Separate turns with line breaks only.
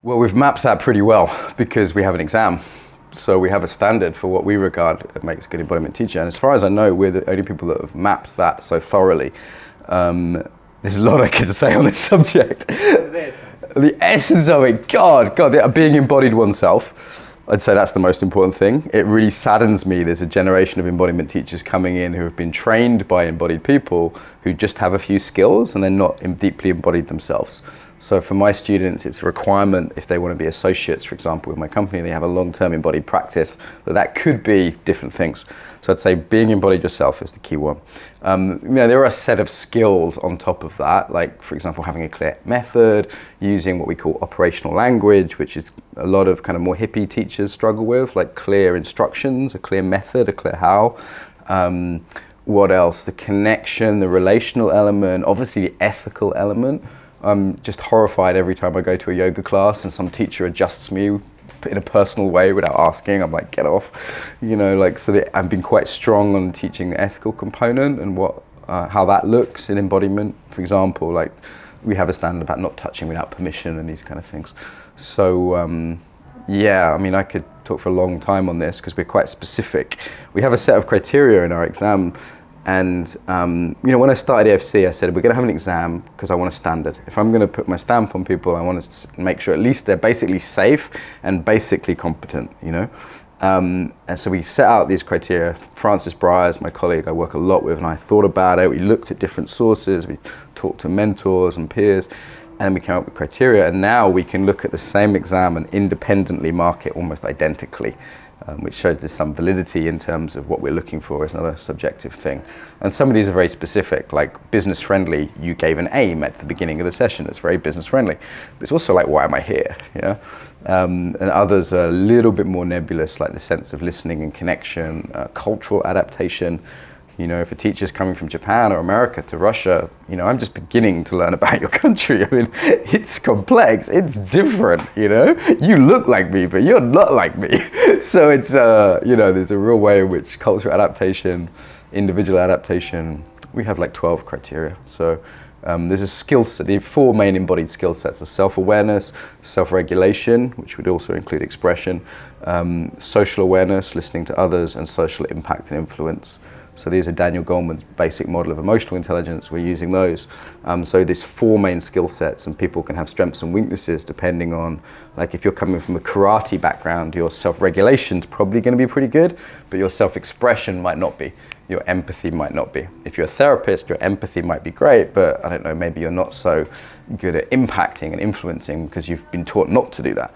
Well, we've mapped that pretty well because we have an exam. So we have a standard for what we regard makes a good embodiment teacher. And as far as I know, we're the only people that have mapped that so thoroughly. There's a lot I could say on this subject. The essence of it, God, being embodied oneself. I'd say that's the most important thing. It really saddens me. There's a generation of embodiment teachers coming in who have been trained by embodied people who just have a few skills and they're not deeply embodied themselves. So for my students, it's a requirement if they want to be associates, for example, with my company, they have a long-term embodied practice, that could be different things. So I'd say being embodied yourself is the key one. There are a set of skills on top of that, like, for example, having a clear method, using what we call operational language, which is a lot of kind of more hippie teachers struggle with, like clear instructions, a clear method, a clear how. What else? The connection, the relational element, obviously the ethical element. I'm just horrified every time I go to a yoga class and some teacher adjusts me in a personal way without asking. I'm like, get off, so I've been quite strong on teaching the ethical component and how that looks in embodiment. For example, like we have a standard about not touching without permission and these kind of things. So I could talk for a long time on this because we're quite specific. We have a set of criteria in our exam. And when I started AFC, I said, we're going to have an exam because I want a standard. If I'm going to put my stamp on people, I want to make sure at least they're basically safe and basically competent, And so we set out these criteria. Francis Bryars, my colleague I work a lot with, and I thought about it. We looked at different sources. We talked to mentors and peers, and we came up with criteria. And now we can look at the same exam and independently mark it almost identically. Which shows there's some validity in terms of what we're looking for. It's not a subjective thing. And some of these are very specific, like business friendly. You gave an aim at the beginning of the session. It's very business friendly. But it's also like, why am I here? And others are a little bit more nebulous, like the sense of listening and connection, cultural adaptation. If a teacher's coming from Japan or America to Russia, I'm just beginning to learn about your country. I mean, it's complex, it's different, You look like me, but you're not like me. So it's, there's a real way in which cultural adaptation, individual adaptation, we have like 12 criteria. So there's a skill set, the 4 main embodied skill sets are self-awareness, self-regulation, which would also include expression, social awareness, listening to others, and social impact and influence. So these are Daniel Goleman's basic model of emotional intelligence. We're using those. So there's 4 main skill sets, and people can have strengths and weaknesses depending on, like if you're coming from a karate background, your self-regulation's probably going to be pretty good, but your self-expression might not be. Your empathy might not be. If you're a therapist, your empathy might be great, but I don't know, maybe you're not so good at impacting and influencing because you've been taught not to do that.